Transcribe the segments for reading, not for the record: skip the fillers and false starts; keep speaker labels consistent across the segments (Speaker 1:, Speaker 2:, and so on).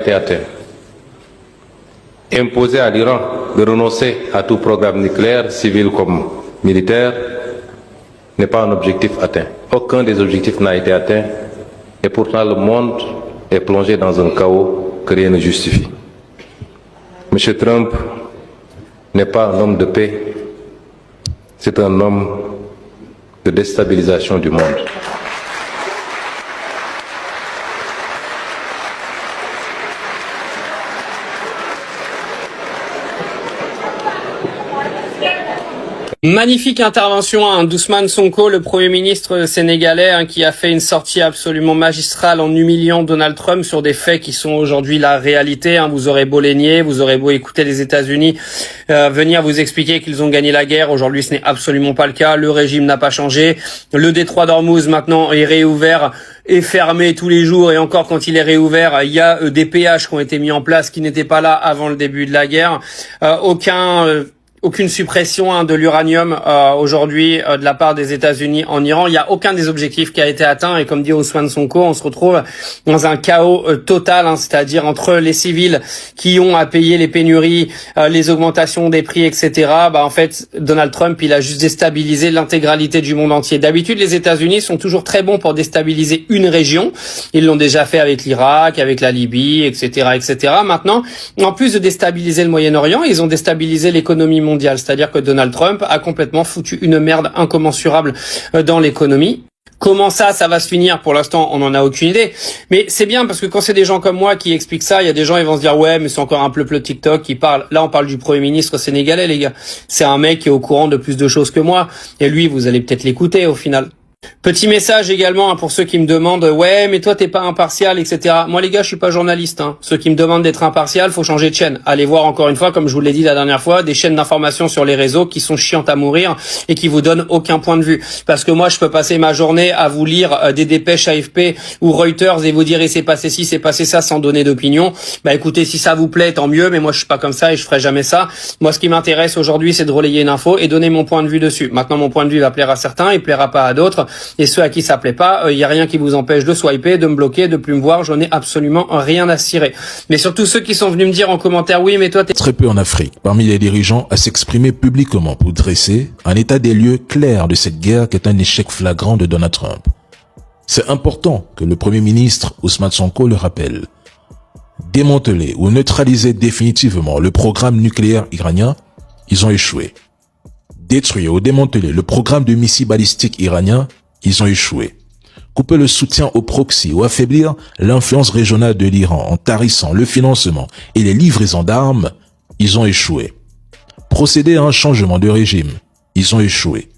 Speaker 1: été atteint. Imposer à l'Iran de renoncer à tout programme nucléaire, civil comme militaire, n'est pas un objectif atteint. Aucun des objectifs n'a été atteint et pourtant le monde est plongé dans un chaos que rien ne justifie. M. Trump n'est pas un homme de paix, c'est un homme de déstabilisation du monde.
Speaker 2: Magnifique intervention d'Ousmane Sonko, le Premier ministre sénégalais, qui a fait une sortie absolument magistrale en humiliant Donald Trump sur des faits qui sont aujourd'hui la réalité. Vous aurez beau les nier, vous aurez beau écouter les États-Unis venir vous expliquer qu'ils ont gagné la guerre. Aujourd'hui, ce n'est absolument pas le cas. Le régime n'a pas changé. Le détroit d'Ormuz maintenant est réouvert et fermé tous les jours. Et encore, quand il est réouvert, il y a des péages qui ont été mis en place qui n'étaient pas là avant le début de la guerre. Aucune suppression de l'uranium aujourd'hui de la part des États-Unis en Iran. Il n'y a aucun des objectifs qui a été atteint et comme dit Ousmane Sonko, on se retrouve dans un chaos total, c'est-à-dire entre les civils qui ont à payer les pénuries, les augmentations des prix, etc. En fait, Donald Trump, il a juste déstabilisé l'intégralité du monde entier. D'habitude, les États-Unis sont toujours très bons pour déstabiliser une région. Ils l'ont déjà fait avec l'Irak, avec la Libye, etc., etc. Maintenant, en plus de déstabiliser le Moyen-Orient, ils ont déstabilisé l'économie mondiale. C'est-à-dire que Donald Trump a complètement foutu une merde incommensurable dans l'économie. Comment ça va se finir? Pour l'instant, on n'en a aucune idée. Mais c'est bien parce que quand c'est des gens comme moi qui expliquent ça, il y a des gens, ils vont se dire, ouais, mais c'est encore un pleuple TikTok qui parle. Là, on parle du Premier ministre sénégalais, les gars. C'est un mec qui est au courant de plus de choses que moi. Et lui, vous allez peut-être l'écouter au final. Petit message également pour ceux qui me demandent ouais mais toi t'es pas impartial, etc. Moi les gars je suis pas journaliste. Ceux qui me demandent d'être impartial, faut changer de chaîne. Allez voir encore une fois, comme je vous l'ai dit la dernière fois, des chaînes d'information sur les réseaux qui sont chiantes à mourir et qui vous donnent aucun point de vue. Parce que moi je peux passer ma journée à vous lire des dépêches AFP ou Reuters et vous dire c'est passé ci, c'est passé ça sans donner d'opinion. Écoutez, si ça vous plaît tant mieux, mais moi je suis pas comme ça et je ferai jamais ça. Moi ce qui m'intéresse aujourd'hui c'est de relayer une info et donner mon point de vue dessus. Maintenant mon point de vue va plaire à certains, il plaira pas à d'autres. Et ceux à qui ça plaît pas, y a rien qui vous empêche de swiper, de me bloquer, de plus me voir, j'en ai absolument rien à cirer. Mais surtout ceux qui sont venus me dire en commentaire, oui, mais toi t'es...
Speaker 3: Très peu en Afrique, parmi les dirigeants, à s'exprimer publiquement pour dresser un état des lieux clair de cette guerre qui est un échec flagrant de Donald Trump. C'est important que le Premier ministre Ousmane Sonko le rappelle. Démanteler ou neutraliser définitivement le programme nucléaire iranien, ils ont échoué. Détruire ou démanteler le programme de missiles balistiques iranien, ils ont échoué. Couper le soutien au proxy ou affaiblir l'influence régionale de l'Iran en tarissant le financement et les livraisons d'armes, ils ont échoué. Procéder à un changement de régime, ils ont échoué.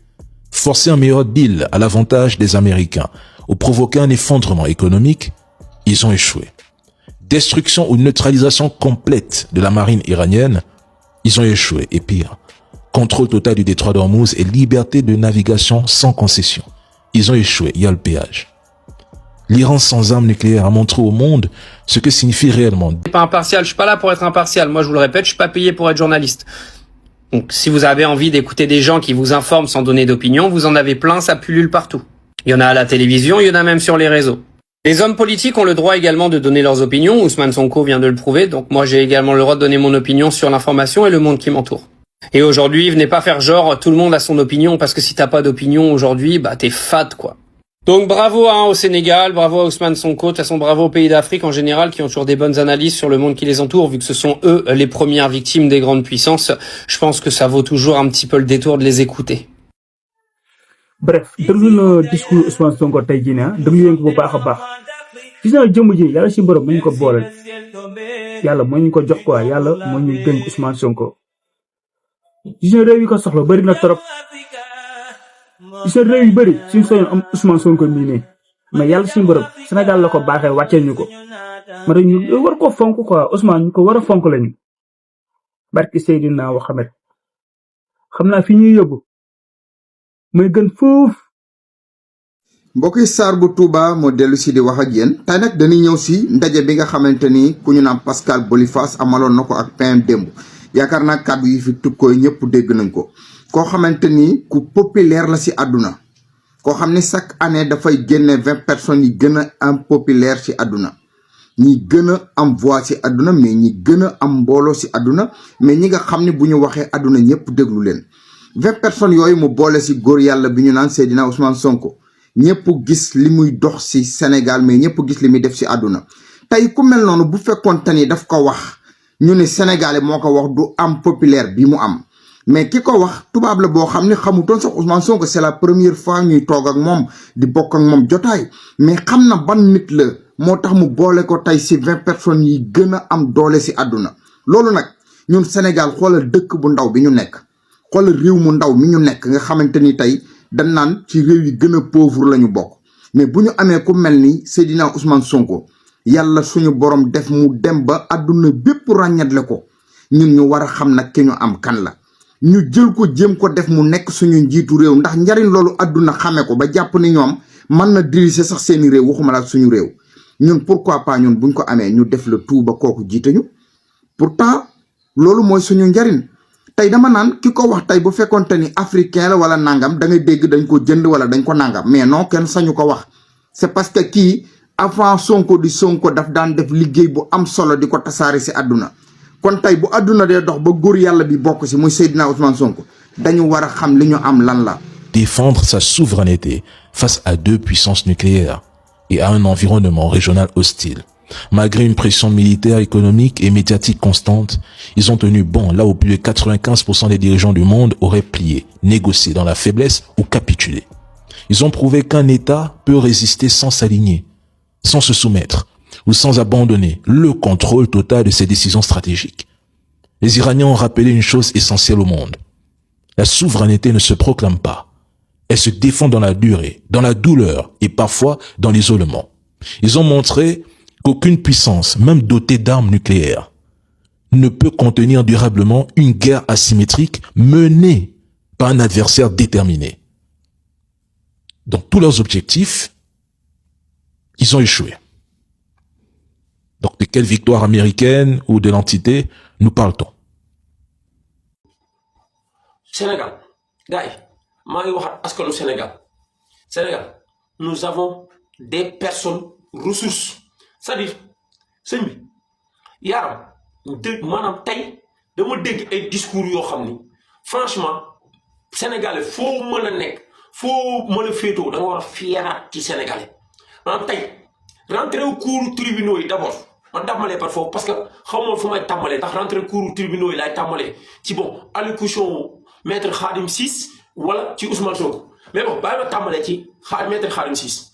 Speaker 3: Forcer un meilleur deal à l'avantage des Américains ou provoquer un effondrement économique, ils ont échoué. Destruction ou neutralisation complète de la marine iranienne, ils ont échoué. Et pire, contrôle total du détroit d'Ormuz et liberté de navigation sans concession. Ils ont échoué, il y a le péage. L'Iran sans armes nucléaires a montré au monde ce que signifie réellement.
Speaker 2: Je suis pas impartial, je suis pas là pour être impartial. Moi, je vous le répète, je suis pas payé pour être journaliste. Donc, si vous avez envie d'écouter des gens qui vous informent sans donner d'opinion, vous en avez plein, ça pullule partout. Il y en a à la télévision, il y en a même sur les réseaux. Les hommes politiques ont le droit également de donner leurs opinions. Ousmane Sonko vient de le prouver. Donc, moi, j'ai également le droit de donner mon opinion sur l'information et le monde qui m'entoure. Et aujourd'hui, venez pas faire genre tout le monde a son opinion, parce que si t'as pas d'opinion aujourd'hui, t'es fade quoi. Donc bravo au Sénégal, bravo à Ousmane Sonko, de toute façon bravo aux pays d'Afrique en général qui ont toujours des bonnes analyses sur le monde qui les entoure, vu que ce sont eux les premières victimes des grandes puissances. Je pense que ça vaut toujours un petit peu le détour de les écouter.
Speaker 4: Bref, déglu na discours Ousmane Sonko tey jii ne déglu leen ko bu baax a baax gis naa jëmm ji yàlla si borom moo ñu ko booleel yàlla moo ñu ko jox quoi yàlla moo ñu dénk Ousmane Sonko. gis na réew yi ko soxla bëri na trop gis na réew yu bëri suñu soñoon am Ousmane Sonko mii nii mais yàlla suñu borom Sénégal la ko baaxee wàccee ñu ko ma tax ñu war koo fonk quoi Ousmane ñu ko war a fonk lañu barki Seydina Mohamed xam naa fi ñuy yóbbu mooy gën foofu.
Speaker 5: mbokk yi Sarr bu Touba moo dellu si di wax ak yéen tey nag dañuy ñëw si ndaje bi nga xamante ni ku ñu naan Pascal Boniface amaloon na ko ak PM démb yaakaar naa kàddu yi fi tukkooy ñëpp dégg nañ ko koo xamante ni ku populaire la si àdduna koo xam ne chaque année dafay génne 20 personnes yi gën a impopulaire si àdduna ñi gën a am voix ci àdduna mais ñi gën a am mbooloo ci àdduna mais ñi nga xam ne bu ñu waxee àdduna ñëpp déglu leen 20 personnes yooyu mu boole ci góor yàlla bi ñu naan Seydina Ousmane Sonko ñëpp gis li muy dox ci Sénégal mais ñëpp gis li muy def ci àdduna tey ku mel noonu bu fekkoon te ni daf ko wax ñu ne Sénégalais moo ko wax du am populaire bi mu am mais ki ko wax tubaab la boo xam ne xamutoon sax Ousmane Sonko c'est la première fois ñuy toog ak moom di bokk ak moom jotaay mais xam na ban nit la moo tax mu boole ko tey ci 20 personnes yi gën a am doole ci àdduna loolu nag ñun Sénégal xoolal dëkk bu ndaw bi ñu nekk xoolal réew mu ndaw mi ñu nekk nga xamante ni tey dañ naan ci réew yi gën a pauvre la ñu bokk mais bu ñu amee ku mel ni Seydina Ousmane Sonko yàlla suñu borom def mu dem ba àdduna bépp ràññatle ko ñun ñu war a xam nag ki ñu am kan la ñu jël ko jéem ko def mu nekk suñu njiitu réew ndax njariñ loolu àdduna xame ko ba jàpp ni ñoom mën na diriger sax seeni réew waxuma la suñu réew ñun pourquoi pas ñun buñ ko amee ñu def le tout ba kooku jiite ñu pourtant loolu mooy suñu njariñ tey dama naan ki ko wax tey bu fekkonte ni africain la wala nangam da ngay dégg dañ ko jënd wala dañ ko nangam mais non kenn sañu ko wax c'est parce que kii avant Sonko di Sonko daf daan def liggéey bu am solo di ko tasaare ci àdduna kon tey bu àdduna dee dox ba góor yàlla bi bokk ci muy Seydina Ousmane Sonko dañu war a xam li ñu am lan la.
Speaker 3: Défendre sa souveraineté face à 2 puissances nucléaires et à un environnement régional hostile. Malgré une pression militaire, économique et médiatique constante, ils ont tenu bon là où plus de 95% des dirigeants du monde auraient plié, négocié dans la faiblesse ou capitulé. Ils ont prouvé qu'un État peut résister sans s'aligner, sans se soumettre ou sans abandonner le contrôle total de ses décisions stratégiques. Les Iraniens ont rappelé une chose essentielle au monde. La souveraineté ne se proclame pas. Elle se défend dans la durée, dans la douleur et parfois dans l'isolement. Ils ont montré qu'aucune puissance, même dotée d'armes nucléaires, ne peut contenir durablement une guerre asymétrique menée par un adversaire déterminé. Dans tous leurs objectifs, ils ont échoué. Donc de quelle victoire américaine ou de l'entité nous parle-t-on?
Speaker 6: Sénégal, gars, Sénégal, nous avons des personnes ressources. C'est-à-dire, sëñ bi yaram dégg maanaam tey dama dégg ay discours yoo xam ni franchement sénégalais foo mën a nekk foo mën a féetoo da nga war a fieraat ci sénégalais maanaam tey rentrer au cours tribunaux yi d'abord man tàmbalee par foofu parce que xamoon fu may tàmbalee ndax rentrer cours tribunaux yi laay tàmbalee ci bon allocution maître Khadim Ciss wala ci Ousmane Sonko mais bon bàyyi ma tàmbalee ci maître Khadim Ciss.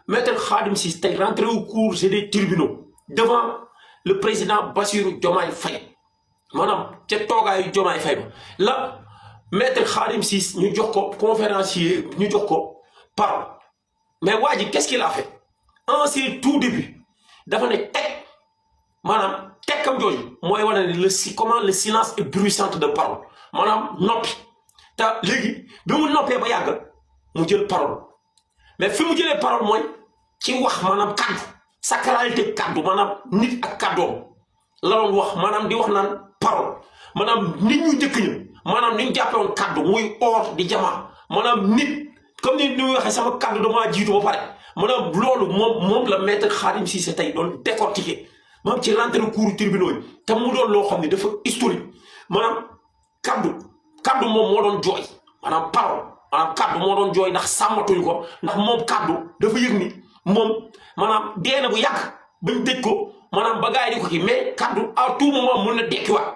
Speaker 6: Maître Khadim Ciss tey rentré au cours des tribunaux devant le président Bassirou Diomaye Faye maanaam ca toogaayu Diomaye Faye ba la maître Khadim Ciss ñu jox ko conférencier ñu jox ko parole mais waa ji qu'est-ce qu'il a fait en ses tout début dafa ne teg maanaam tekkam jooju mooy wane ne comment le silence est bruissant de parole maanaam noppi te léegi bi mu noppee ba yàgg mu jël parole mais fi mu jëlee parole mooy ci wax maanaam kaddu sacralité kaddu maanaam nit ak kaddoom la doon wax maanaam di wax naan parole maanaam nit ñu njëkk ña maanaam ni ñu jàppee woon kaddu muy or di jamaa maanaam nit comme ni ñu waxee sama kaddu damaa jiitu ba pare maanaam loolu moom la maître Khadim Cissé tey doon décortiquer maanaam ci rentrée cours tribunaux yi te mu doon loo xam ne dafa historique maanaam kaddu moom moo doon jooy maanaam parole maanaam kaddu moo doon jooy ndax sàmmatuñu ko ndax moom kaddu dafa yëg ni moom maanaam dee na bu yàgg bañ tëj ko maanaam ba gars yi di ko kii mais kaddu à tout moment mën na dekkiwaat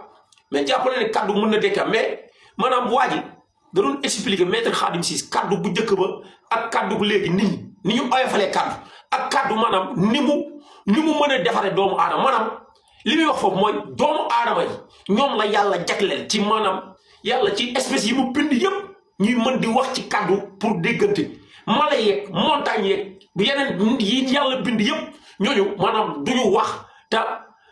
Speaker 6: mais jàpp na ne kaddu mën na dekkiwaat mais maanaam waa ji da doon expliquer maître Khadim Ciss kaddu bu njëkk ba ak kaddu bu léegi nit ñi ni ñu oyofalee kaddu ak kaddu maanaam ni mu mën a defaree doomu aadama maanaam li muy wax foofu mooy doomu aadama yi ñoom la yàlla jagleel ci maanaam yàlla ci espèce yi mu bind yëpp ñuy mën di wax ci kaddu pour déggante mala yeeg montagne yeeg yeneen yi yàlla bind yëpp ñooñu maanaam duñu wax te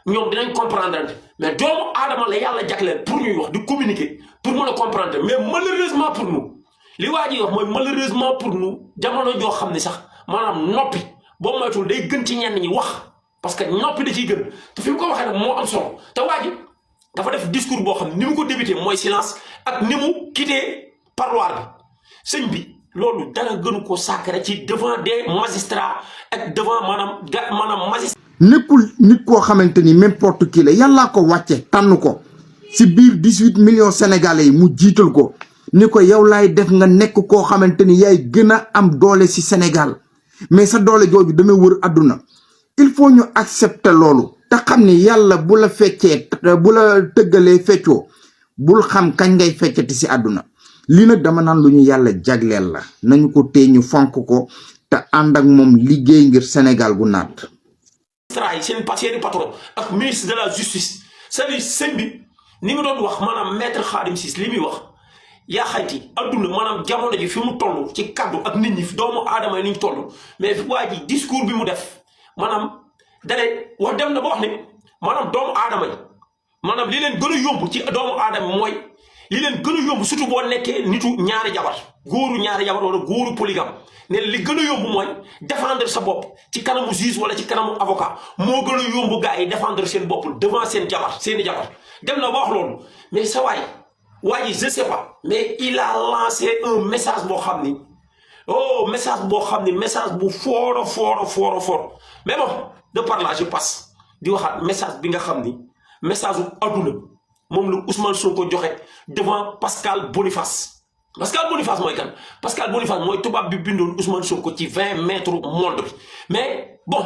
Speaker 6: ñoom dinañ comprendre mais doomu aadama la yàlla jagleel pour ñuy wax di communiquer pour mën a comprendre mais malheureusement pour nous li waa ji wax mooy malheureusement pour nous jamono joo xam ne sax maanaam noppi boo moytul day gën ci ñenn ñi wax parce que noppi da ciy gën te fi mu ko waxee nag moo am solo te waa ji dafa def discours boo xam ne ni mu ko débuté mooy silence ak ni mu quitté parloir bi sëñ bi loolu dara gënu ko sacré ci devant des magistrats ak devant maanaam magistrat
Speaker 5: nekkul nit koo xamante ni n'importe qui la yàllaa ko wàcce tànn ko si biir 18 millions sénégalais yi mu jiital ko ni ko yow laay def nga nekk koo xamante ni yaay gën a am doole si Sénégal mais sa doole jooju dana wër àdduna il faut ñu accepter loolu te xam ni yàlla bu la feccee bu la tëggalee feccoo bul xam kañ ngay feccati si àdduna lii nag dama naan lu ñu yàlla jagleel la nañu ko tee ñu fonk ko te ànd ak moom liggéey ngir Sénégal gu naat.
Speaker 6: seeni patron ak ministre de la justice c'est-à-dire sëñ bi ni mu doon wax maanaam maître Khadim Ciss li muy wax yaa xayti adduna maanaam jamono ji fi mu toll ci kaddu ak nit ñi doomu aadama yi ni ñu toll mais waa ji discours bi mu def maanaam dane wax dem na ba wax ne maanaam doomu aadama yi maanaam li leen gën a yomb ci doomu aadama mooy li leen gën a yomb surtout boo nekkee nitu ñaari jabar góoru ñaari jabar wala góoru polygame ne li gën a yomb mooy défendre sa bopp ci kanamu juge wala ci kanamu avocat moo gën a yomb gars yi défendre seen bopp devant seen jabar seeni jabar dem na ba wax loolu mais sa waay waa ji je sais pas mais il a lancé un message boo xam ni message boo xam ni message bu fort mais bon de par là je passe di waxaat message bi nga xam ni message bu adduna moom la Ousmane Sonko joxe devant Pascal Boniface mooy kan Pascal Boniface mooy tubaab bi bindoon Ousmane Sonko ci 20 mètres monde bi mais bon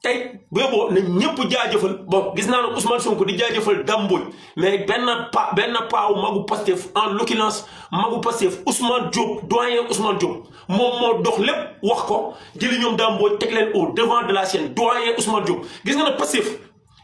Speaker 6: tey boobu na ñëpp jaajëfal bon gis naa ne Ousmane Sonko di jaajëfal Damboy mais benn paaw magu Pastef en l'occurrence magu Pastef Ousmane Diop doyen Ousmane Diop moom moo dox lépp wax ko jëli ñoom Damboy teg leen au devant de la scène doyen Ousmane Diop gis nga ne Pastef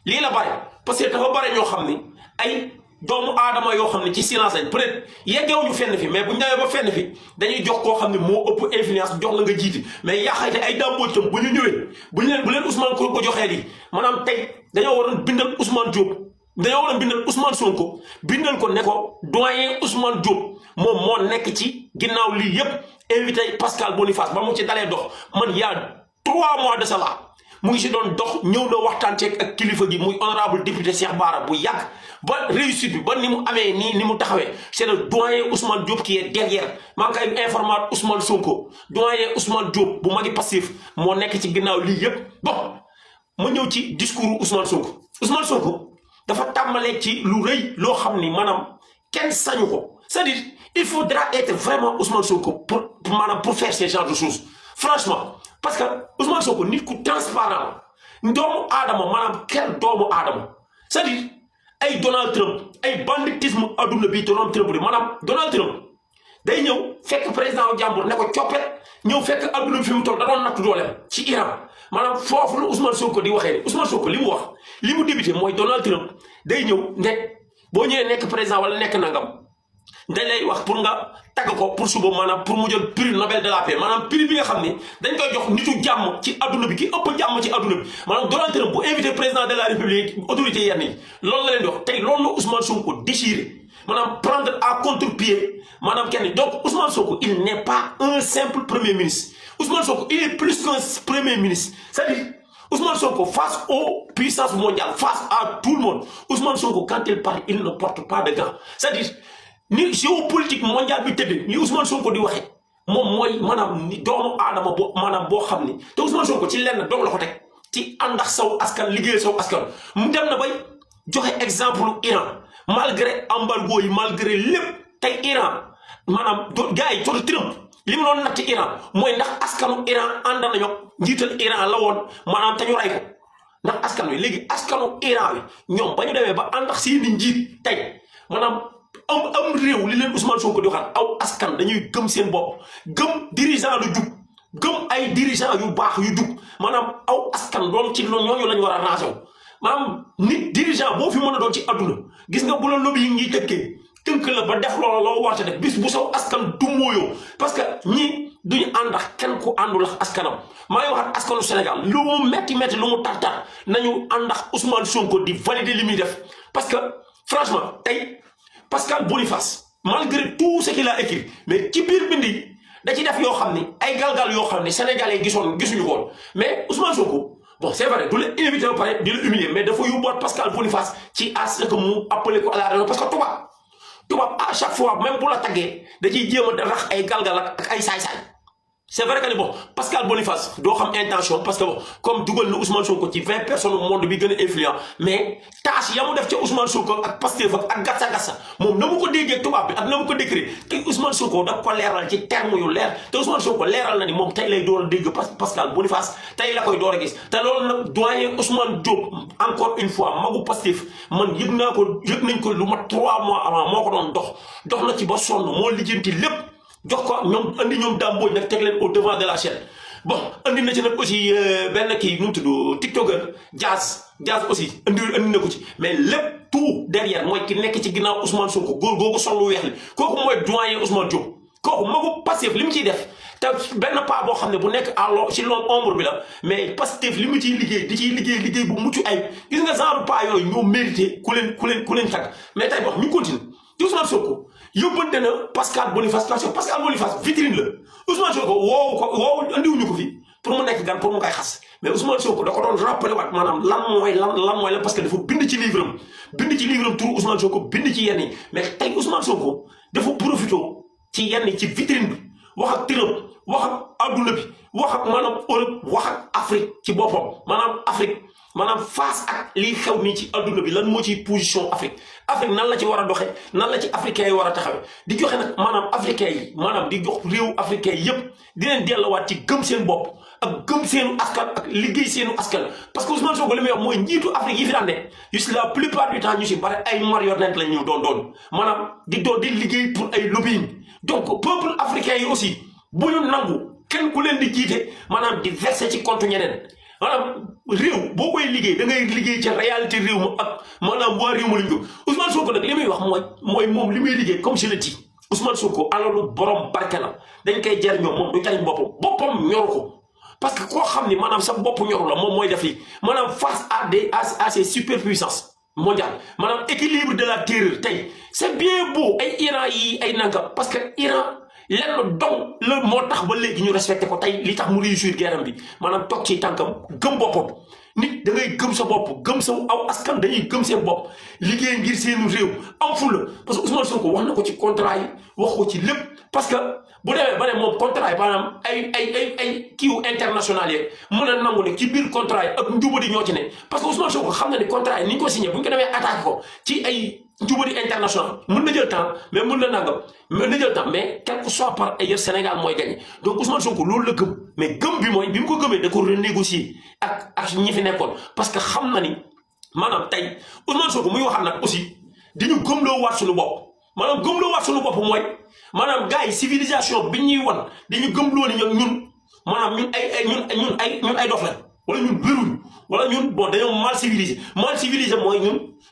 Speaker 6: lii la bare Pastef dafa bare ñoo xam ni ay doomu aadama yoo xam ne ci silence lañ peut-être yeggewuñu fenn fi mais bu ñu ñëwee ba fenn fi dañuy jox koo xam ne moo ëpp influence jox la nga jiiti mais yaaxayte ay Damboy tam bu ñu ñëwee bu leen Ousmane ko joxee lii maanaam tey dañoo waroon bindal Ousmane Diop dañoo waroon bindal Ousmane Sonko bindal ko ne ko doyen Ousmane Diop moom moo nekk ci ginnaaw lii yépp invité Pascal Boniface ba mu ci dalee dox man y a 3 mois de cela mu ngi si doon dox ñëw na waxtaan ceeg ak kilifa gi muy honorable député Cheikh Bara bu yàgg ba réussite bi ba ni mu amee nii ni mu taxawee c'est le doyen Ousmane Diop qui est derrière maa ngi koy informar Ousmane Sonko doyen Ousmane Diop bu magi Pastef moo nekk ci ginnaaw lii yépp bon ma ñëw ci discours Ousmane Sonko dafa tàmbalee ci lu rëy loo xam ni maanaam kenn sañu ko c'est-à-dire il faudra être vraiment Ousmane Sonko pour faire ce genre de choses franchement parce que Ousmane Sonko nit ku transparent doomu aadama maanaam kenn doomu aadama c'est-à-dire ay Donald Trump ay banditisme adduna bi Donald Trump maanaam Donald Trump day ñëw fekk président jàmbur ne ko coppet ñëw fekk adduna bi fi mu toll da doon nattu dooleem ci Iran maanaam foofu la Ousmane Sonko di waxee ne Ousmane Sonko li mu wax li mu débuté mooy Donald Trump day ñëw ne boo ñëwee nekk président wala nekk nangam dañ lay wax pour nga tagg ko pour suba maanaam pour mu jël prix Nobel de la paix maanaam prix bi nga xam ne dañ koy jox nitu jàmm ci adduna bi ki ëpp jàmm ci adduna bi maanaam Donald Trump bu invité président de la République autorité yenn yi loolu la leen di wax tey loolu la Ousmane Sonko déchiré maanaam prendre à contre-pied maanaam kenn donc Ousmane Sonko il n'est pas un simple premier ministre Ousmane Sonko il est plus qu'un premier ministre c'est-à-dire Ousmane Sonko face aux puissances mondiales face à tout le monde Ousmane Sonko quand il parle il ne porte pas de gants c'est-à-dire ni géopolitique mondiale bi tëdd ni Ousmane Sonko di waxee moom mooy maanaam ni doomu aadama boo xam ni te Ousmane Sonko ci lenn dong la ko teg ci àndax saw askan liggéeyal saw askan mu dem na bay joxe exemple Iran malgré embargo yi malgré lépp tey Iran maanaam gars yi coono Trump li mu doon natt Iran mooy ndax askanu Iran ànd nañu njiital Iran la woon maanaam te ñu ray ko ndax askan wi léegi askanu Iran wi ñoom ba ñu demee ba àndax seeni njiit tey maanaam am réew li leen Ousmane Sonko di waxaat aw askan dañuy gëm seen bopp gëm dirigeant lu jub gëm ay dirigeant yu baax yu jub maanaam aw askan doon ci ñooñu lañu war a rangé wu maanaam nit dirigeant boo fi mën a doon ci adduna gis nga bu la lobby yi ngi tëkkee tënk la ba def loolu loo warte def bis bu saw askan du mooyoo parce que ñii duñu ànd ak kenn ku àndul ak askanam maa ngi waxaat askanu Sénégal lu mu metti lu mu tartar nañu ànd ak Ousmane Sonko di valider li muy def parce que franchement tey Pascal Boniface malgré tout ce qu'il a écrit mais ci biir bindi da ci def yoo xam ni ay galgal yoo xam ni sénégalais gisuñu ko mais Ousmane Sonko bon c'est vrai du la invité ba pare di la humilier mais dafa yóbbuwaat Pascal Boniface ci à ce que mu appelé ko à la raison parce que tubaab à chaque fois même bu la taggee da ciy jéem a rax ay galgal ak ay saay-saay c'est vrai que ni bon Pascal Boniface doo xam intention parce que bon comme dugal na Ousmane Sonko ci 20 personnes au monde bi gën a influent mais tâche ya mu def ca Ousmane Sonko ak Pastef ak gassa moom na mu ko déggee tubaab bi ak na mu ko décrire te Ousmane Sonko da ko leeral ci terme yu leer te Ousmane Sonko leeral na ni moom tey lay door a dégg Pascal Boniface tey la koy door a gis te loolu nag doyen Ousmane Diop encore une fois magu Pastef man yëg nañ ko lu mat 3 mois avant moo ko doon dox na ci ba sonn moo lijjanti lépp jox ko ñoom andi ñoom dàmbooj nag teg leen au devant de la chaîne bon andi na ci nag aussi benn kii nu mu tudd tiktoker Jazz aussi andi na ko ci mais lépp tout derrière mooy ki nekk ci ginnaaw Ousmane Sonko góor googu sol lu weex li kooku mooy doyen Ousmane Diop kooku magu Pastef li mu ciy def te benn pas boo xam ne bu nekk ci loolu ombre bi la mais Pastef li mu ciy liggéey di ciy liggéey bu mucc ay gis nga genre pas yooyu ñoo mérité ku leen tàgg mais tey wax ñu continue ci Ousmane Sonko yóbbante na Pascal Boniface parce que Pascal Boniface vitrine la Ousmane Sonko woowu andiwuñu ko fi pour mu nekk gan pour mu koy xas mais Ousmane Sonko da ko doon rappelé waat maanaam lan mooy la parce que dafa bind ci livre am turu Ousmane Sonko bind ci yenn yi mais tey Ousmane Sonko dafa profité ci yenn ci vitrine bi wax ak tërëb wax ak adduna bi wax ak maanaam Europe wax ak Afrique ci boppam maanaam face ak lii xew nii ci adduna bi lan moo ciy position Afrique nan la ci war a doxee nan la ci africains yi war a taxawee di joxe nag maanaam africains yi maanaam di jox réew africains yi yëpp di leen delluwaat ci gëm seen bopp ak gëm seenu askan ak liggéey seenu askan parce que Ousmane Sonko li muy wax mooy njiitu Afrique yi fi daan ne juste la plupart du temps ñu si bare ay marionnette la ñu doon maanaam di liggéey pour ay lobbying donc peuple africain yi aussi bu ñu nangu kenn ku leen di jiite maanaam di verser ci compte ñeneen maanaam réew boo koy liggéey da ngay liggéey ci réalité réew ma ak maanaam waa réew ma lañ ko Ousmane Sonko nag li muy wax mooy moom li muy liggéey comme je le dis Ousmane Sonko alalu borom barke la dañ koy jariñoo moom du jariñ boppam ñor ko parce que koo xam ni maanaam sa bopp ñoru la moom mooy def lii maanaam face à ces superpuissances mondiales maanaam équilibre de la terreur tey c'est bien beau ay Iran yi ay nangam parce que Iran lenn dong la moo tax ba léegi ñu respecté ko tey li tax mu réussir guerre bi maanaam toog ci tànkam gëm boppam nit da ngay gëm sa bopp gëm sa aw askan dañuy gëm seen bopp liggéey ngir seenu réew am fu la parce que Ousmane Sonko wax na ko ci contrat yi wax ko ci lépp parce que bu demee ba ne moom contrat yi maanaam ay kiiwu international yeeg mën a nangu ne ci biir contrat yi ak njubadi ñoo ci ne parce que Ousmane Sonko xam na ne contrat yi ni ñu ko signé bu ñu ko demee attaqué ko ci ay njubadi international mën na jël temps mais mën na nangam mën na jël temps mais quel que soit par ailleurs Sénégal mooy gagné donc Ousmane Sonko loolu la gëm mais gëm bi mooy bi mu ko gëmee da ko renégocier ak ñi fi nekkoon parce que xam na ni maanaam tey Ousmane Sonko muy waxaat nag aussi dañu gëmloo waat suñu bopp maanaam gëmloo waat suñu bopp mooy maanaam gars yi civilisation bi ñuy wan dañu gëmloo ni ñun maanaam ñun ay dof la wala ñun wéruñu wala ñun bon dañoo mal civilisé mooy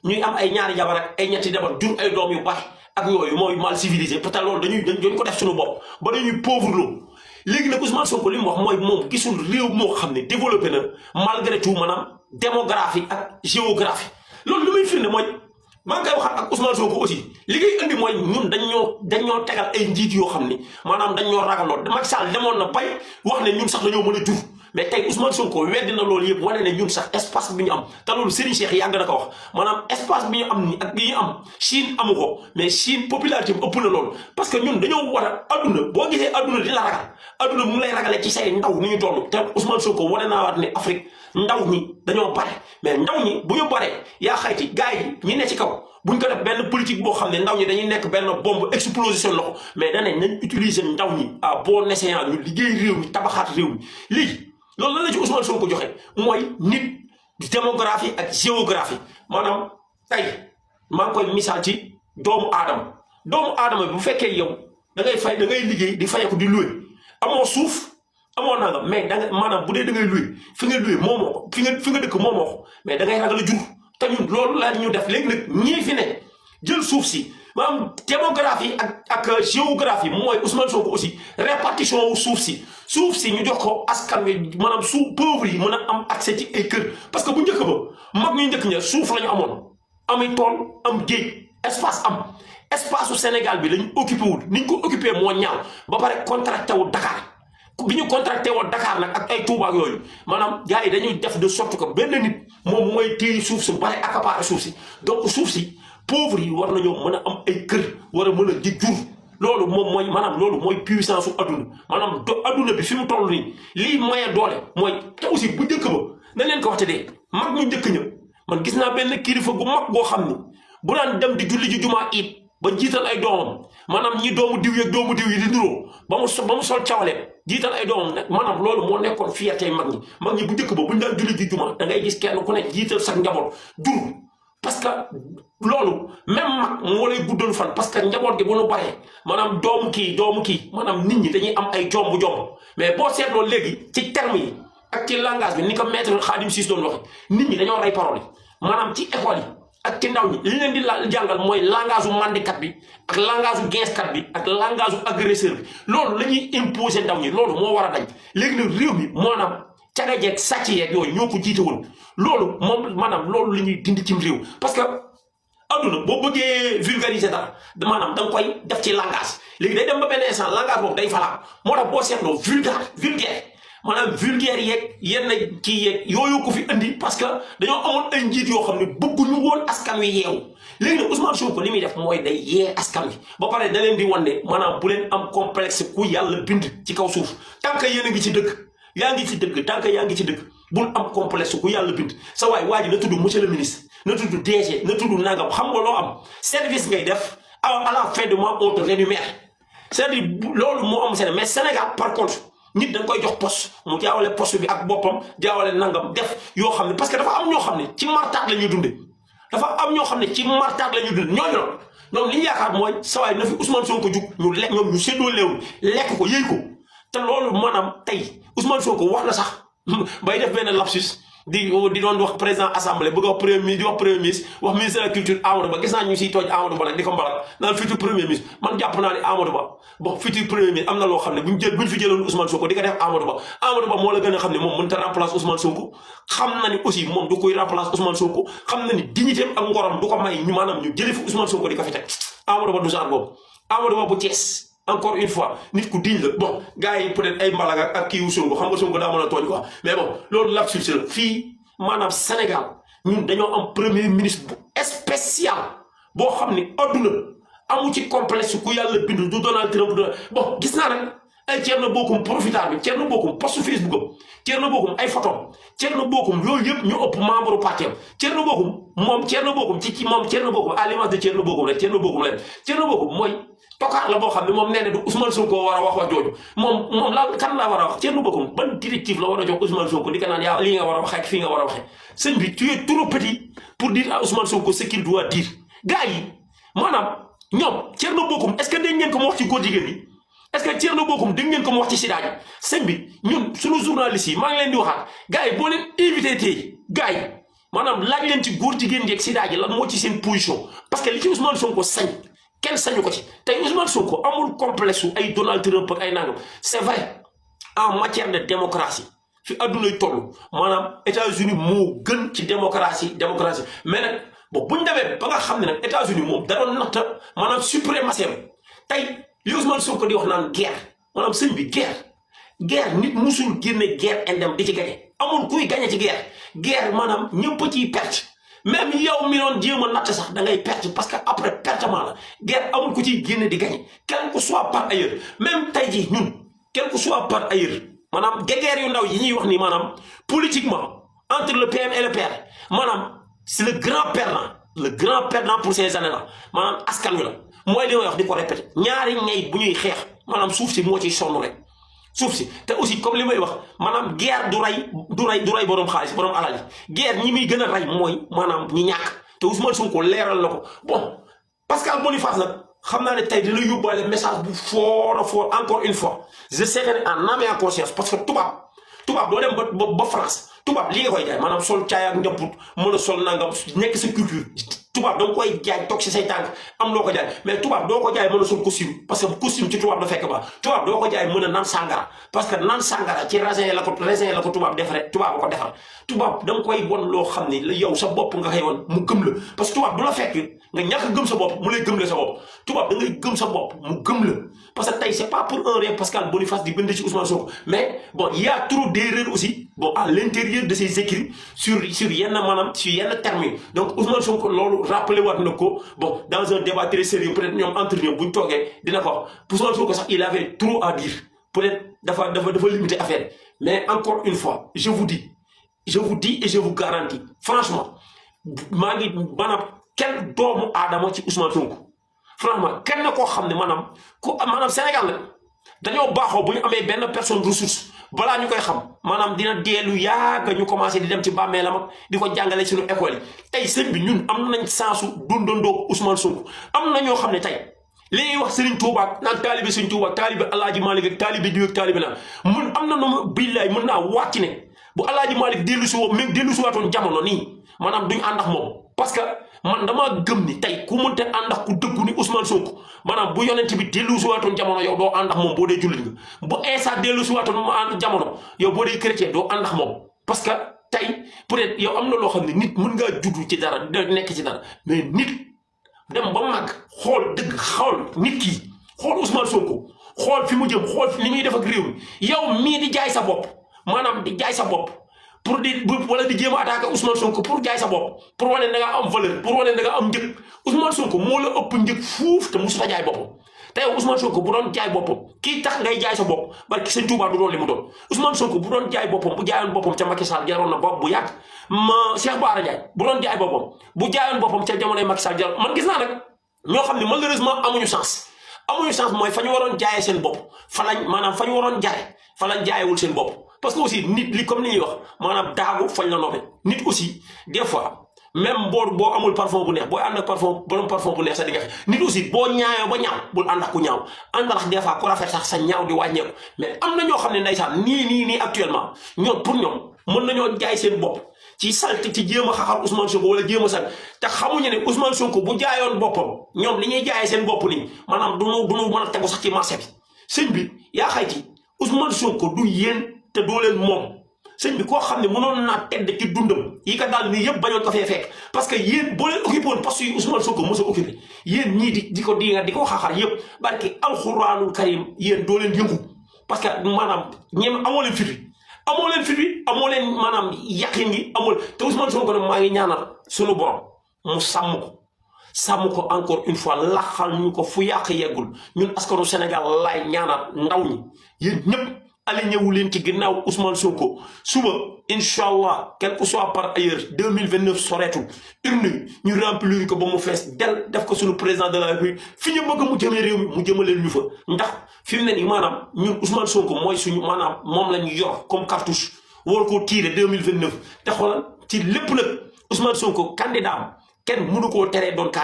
Speaker 6: ñuy am ay ñaari jabar ak ay ñetti jabar jur ay doom yu bari ak yooyu mooy mal civilisé peut-être loolu dañ ko def suñu bopp ba dañuy pauvre loo léegi nag Ousmane Sonko li mu wax mooy moom gisul réew moo xam ne développé na malgré tout maanaam démographie ak géographie loolu li muy firnde mooy maa ngi koy waxaat ak Ousmane Sonko aussi li ngay indi mooy ñun dañoo tegal ay njiit yoo xam ni maanaam dañoo ragaloo Macky Sall demoon na bay wax ne ñun sax dañoo mën a jur mais tey Ousmane Sonko weddi na loolu yëpp wane ne ñun sax espace bi ñu am te loolu Serigne Cheikh yàgg na ko wax maanaam espace bi ñu am ni ak bi ñu am Chine amu ko mais Chine popularité bi ëpp na loolu parce que ñun dañoo war a adduna boo gisee adduna di la ragal adduna mu ngi lay ragalee ci say ndaw ni ñu toll te Ousmane Sonko wane naa waat ne Afrique ndaw ñi dañoo bare mais ndaw ñi bu ñu baree yaa xayti gars yi ñi ne ci kaw buñ ko def benn politique boo xam ne ndaw ñi dañuy nekk benn bombe exploser seen loxo mais nañ utiliser ndaw ñi à bon escient ñu liggéey réew mi tabaxaat réew mi léegi loolu lan la ci Ousmane Sonko joxe mooy nit démographie ak géographie maanaam tey maa ngi koy misaal ci doomu aadama bi bu fekkee yow da ngay liggéey di fayeku di loué amoo suuf amoo nangam mais da nga maanaam bu dee da ngay loué fi nga loué moomoo ko fi nga dëkk moomoo ko mais da ngay ragal a jur te ñun loolu la ñu def léegi nag ñii fi ne jël suuf si maanaam démographie ak géographie mooy Ousmane Sonko aussi répartition wu suuf si ñu jox ko askan wi maanaam pauvre yi mën a am accès ci ay kër parce que bu njëkk ba mag ñu njëkk ña suuf la ñu amoon ami tool am géej espace su Sénégal bi lañu occupé wul ni ñu ko occupé moo ñaaw ba pare contracté wu Dakar bi ñu contracté woon Dakar nag ak ay Touba ak yooyu maanaam gars yi dañuy def de sorte que benn nit moom mooy téye suuf si bare accaparé suuf si donc suuf si pauvre yi war nañoo mën a am ay kër war a mën a di jur loolu moom mooy maanaam loolu mooy puissance su adduna maanaam adduna bi fi mu toll nii lii maye doole mooy te aussi bu njëkk ba na leen ko waxte dee mag ñu njëkk ñëpp man gis naa benn kilifa gu mag goo xam ni bu daan dem di julli ji jumaa it ba jiital ay doomam maanaam ñi doomu diw yeeg doomu diw yi di niroo ba mu sol cawaleem jiital ay doomam nag maanaam loolu moo nekkoon fierté mag ñi bu njëkk ba bu ñu daan julli ji jumaa da ngay gis kenn ku ne jiital sax njaboot jur parce que loolu même mag moo lay guddal fan parce que njaboot gi bu nu baree maanaam doomu kii maanaam nit ñi dañuy am ay jomb mais boo seetloo léegi ci terme yi ak ci langage bi ni ko maître Khadim Ciss doon waxe nit ñi dañoo rey parole yi maanaam ci école yi ak ci ndaw ñi li leen di jàngal mooy langage u mandikat bi ak langage u geeskat bi ak langage u agresseur bi loolu la ñuy imposer ndaw ñi loolu moo war a dañ léegi nag réew mi maanaam caga jeeg sàcc yeeg yooyu ñoo ko jiite woon loolu moom maanaam loolu la ñuy dindi cim réew parce que adduna boo bëggee vulgariser dara maanaam da nga koy def ci langage léegi day dem ba benn instant langage boobu day falaa moo tax boo seetloo vulgaire maanaam vulgaire yeeg yenn kii yeeg yooyu ko fi indi parce que dañoo amoon ay njiit yoo xam ne bëgguñu woon askan wi yeewu léegi nag Ousmane Sonko li muy def mooy day yee askan wi ba pare da leen di wan ne maanaam bu leen am complexe ku yàlla bind ci kaw suuf tant que yéen a ngi ci dëkk yaa ngi ci dëgg tant que yaa ngi ci dëgg bul am complexe ku yàlla bind sa waay waa ji na tudd monsieur le ministre na tudd DG na tudd nangam xam nga loo am service ngay def à la fin du mois on te rémunère c'est-à-dire loolu moo am Sénégal mais Sénégal par contre nit dañ koy jox poste mu jaawale poste bi ak boppam jaawale nangam def yoo xam ne parce que dafa am ñoo xam ne ci martaat la ñuy dunde dafa am ñoo xam ne ci martaat la ñuy dunde ñoom li ñu yaakaar mooy sa waay na fi Ousmane Sonko jug ñu lekk ñoom ñu séddoo léew lekk ko yëy ko te loolu maanaam tey Ousmane Sonko wax na sax bay def benn lapsus di doon wax président assemblée bëgg wax premier ministre wax ministre de la culture Amadou Ba gis naa ñu siy tooj Amadou Ba nag di ko mbalak naan futur premier ministre man jàpp naa ne Amadou Ba bon futur premier ministre am na loo xam ne buñ fi jëloon Ousmane Sonko di ko def Amadou Ba moo la gën a xam ne moom mënut a remplacer Ousmane Sonko xam na ni aussi moom du koy remplacer Ousmane Sonko xam na ni dignité ak ngorom du ko may ñu maanaam ñu jëlee fi Ousmane Sonko di ko fi teg Amadou Ba du genre boobu Amadou Ba bu Thiès encore une fois nit ku diñ la bon gars yi peut-être ay mbalaga ak kii wu Sonko xam nga Sonko daa mën a tooñ quoi mais bon loolu lapsus la fii maanaam Sénégal ñun dañoo am premier ministre bu spécial boo xam ni adduna amu ci complexe ku yàlla bindu du Donald Trump bon gis naa nag ay Thierno Bocoum profitar bi Thierno Bocoum post Facebook am Thierno Bocoum ay photom Thierno Bocoum yooyu yëpp ñu ëpp membre parti am Thierno Bocoum moom Thierno Bocoum moom Thierno Bocoum à l'image de Thierno Bocoum rek Thierno Bocoum leen Thierno Bocoum mooy tokaar la boo xam ne moom nee na du Ousmane Sonko war a wax jooju moom la kan laa war a wax Thierno Bocoum ban directive la war a jox Ousmane Sonko di ko naan yaa lii nga war a wax ak fii nga war a waxee sëñ bi tu es trop petit pour dire à Ousmane Sonko ce qu'il doit dire gars yi maanaam ñoom Thierno Bocoum est-ce que dégg ngeen ko mu wax ci góor jigéen bi est-ce que Thierno Bocoum dégg ngeen ko mu wax ci sida ji sëñ bi ñun suñu journalistes yi maa ngi leen di waxaat gars yi boo leen invité tey gars yi maanaam laaj leen ci góor jigéen ji ak sida ji lan moo ci seen position parce que li ci Ousmane Sonko sañ kenn sañu ko ci tey Ousmane Sonko amul complexe ay Donald Trump ak ay nangam c'est vrai en matière de démocratie fi addunay toll maanaam États-Unis moo gën ci démocratie mais nag bon buñ demee ba nga xam ne nag États-Unis moom da doon natt maanaam suprématie tey li Ousmane Sonko di wax naan guerre maanaam sëñ bi guerre nit musul génne guerre indem di ci gañe amul kuy gañe ci guerre maanaam ñëpp ciy perte même yow mi doon jéem a natt sax da ngay perte parce que après pertement la guerre amul ku ciy génne di gagné quel que soit par ailleurs même tey jii ñun quel que soit par ailleurs maanaam guerre yu ndaw yi ñuy wax ni maanaam politiquement entre le PM et le PR maanaam c'est le grand perdant pour ces années là maanaam askan wi la mooy li may wax di ko répété ñaari ñay bu ñuy xeex maanaam suuf si moo ciy sonn rek suuf si te aussi comme li may wax maanaam guerre du rey borom xaalis borom alal yi guerre ñi muy gën a rey mooy maanaam ñi ñàkk te Ousmane Sonko leeral na ko bon Pascal Boniface nag xam naa ne tey dina yóbbaale message bu fort encore une fois je sais que en âme et en conscience parce que tubaab doo dem ba France tubaab li nga koy jaay maanaam sol caay ak njabut mën a sol nangam nekk sa culture tubaab da nga koy jaay toog si say tànk am loo ko jaay mais tubaab doo ko jaay mën a sol costume parce que costume ci tubaab da fekk ba tubaab doo ko jaay mën a naan sàngara parce que naan sàngara ci raisin la ko tubaab defaree tubaab ba ko defar tubaab da nga koy won loo xam ni yow sa bopp nga koy won mu gëm la parce que tubaab du la fekk nga ñàkk gëm sa bopp mu lay gëm la sa bopp tubaab da ngay gëm sa bopp mu gëm la parce que tey c'est pas pour un rien Pascal Boniface di bind ci Ousmane Sonko mais bon il y a trop d'erreurs aussi bon à l'intérieur de ses écrits sur yenn maanaam sur yenn termes yi donc Ousmane Sonko loolu rappelé waat na ko bon dans un débat très sérieux peut-être ñoom entre ñoom bu ñu toogee dina ko wax Ousmane Sonko sax il avait trop à dire peut-être dafa limiter affaire mais encore une fois je vous dis et je vous garantis franchement maa ngi maanaam kenn doomu aadama ci Ousmane Sonko franchement kenn koo xam ne maanaam Sénégal la dañoo baaxoo bu ñu amee benn personne ressource balaa ñu koy xam maanaam dina deelu yàgg ñu commencé di dem ci bàmmeelam ak di ko jàngale suñu école yi tey sëñ bi ñun am nañ sensu dundandoo Ousmane Sonko am na ñoo xam ne tey li ñuy wax Serigne Touba naan taalibe Serigne Touba taalibe Alaaji Malick ak taalibe diw ak taalibe naan mun am na nu billaay mën naa wàcc ne bu Alaaji Malick dellu si waatoon jamono nii maanaam duñu ànd ak moom parce que man damaa gëm ni tey ku mënte ànd ak ku dëggu ni Ousmane Sonko maanaam bu yonent bi dellu si waatoon jamono yow doo ànd ak moom boo dee jullit nga bu Isa dellu si waatoon jamono yow boo dee chrétien doo ànd ak moom parce que tey peut-être yow am na loo xam ne nit mën ngaa juddu ci dara nekk ci dara mais nit dem ba màgg xool dëgg xool nit ki xool Ousmane Sonko xool fi mu jëm xool li muy def ak réew mi yow mii di jaay sa bopp maanaam di jaay sa bopp pour di wala di jéem a attaquer Ousmane Sonko pour jaay sa bopp pour wane da nga am valeur pour wane da nga am njëg Ousmane Sonko moo la ëpp njëg fuuf te musuta jaay boppam te yow Ousmane Sonko bu doon jaay boppam kii tax ngay jaay sa bopp barki Sëñ Tuubaa du doon li mu doon Ousmane Sonko bu doon jaay boppam bu jaayoon boppam ca Macky Sall jaroon na bopp bu yàgg ma Cheikh Bara Ndiaye bu doon jaay boppam bu jaayoon boppam ca jamonoy Macky Sall jaroon man gis naa nag ñoo xam ne malheureusement amuñu chance mooy fa ñu waroon jaayee seen bopp fa ñu waroon jaay fa lañ jaayewul seen bopp parce que aussi nit li comme ni ñuy wax maanaam daagu fañ la noppee nit aussi des fois même boo amul parfum bu neex booy ànd ak borom parfum bu neex sa di nga nit aussi boo ñaayoo ba ñaaw bul ànd ak ku ñaaw ànd ak des fois ku rafet sax sa ñaaw di wàññeeku mais am na ñoo xam ne ndeysaan nii actuellement ñoom pour ñoom mën nañoo jaay seen bopp ci salte ci jéem a xaxar Ousmane Sonko wala jéem a sal te xamuñu ne Ousmane Sonko bu jaayoon boppam ñoom li ñuy jaayee seen bopp nii maanaam du ñu mën a tegu sax ci marché bi sëñ bi yaa xayti Ousmane Sonko du yéen te doo leen moom sëñ bi koo xam ne mënoon naa tedd ci dundam yi ka daal nii yëpp bañoon ko fee fekk parce que yéen boo leen occupé woon poste yi Ousmane Sonko mos a occupé yéen ñii di ko xaxar yëpp barki alxuraanul karim yéen doo leen yëngu parce que maanaam ñeem amoo leen fit amoo leen maanaam yaqin gi te Ousmane Sonko nag maa ngi ñaanal sunu borom mu sàmm ko encore une fois laxal ñu ko fu yàq yeggul ñun askanu Sénégal laay ñaanal ndaw ñi yéen ñëpp aligné wu leen ci ginnaaw Ousmane Sonko suba incha allah quel que soit par ailleurs 2029 soreetul urne ñu remplir ko ba mu fees del def ko suñu président de la République fi ñu bëgg mu jëmee réew mi mu jëmaleen ñu fa ndax fi mu ne nii maanaam ñun Ousmane Sonko mooy suñu maanaam moom lañu yor comme cartouche war koo tirer 2029 te xoolal ci lépp nag Ousmane Sonko candidat am kenn mënu koo teree doon candidat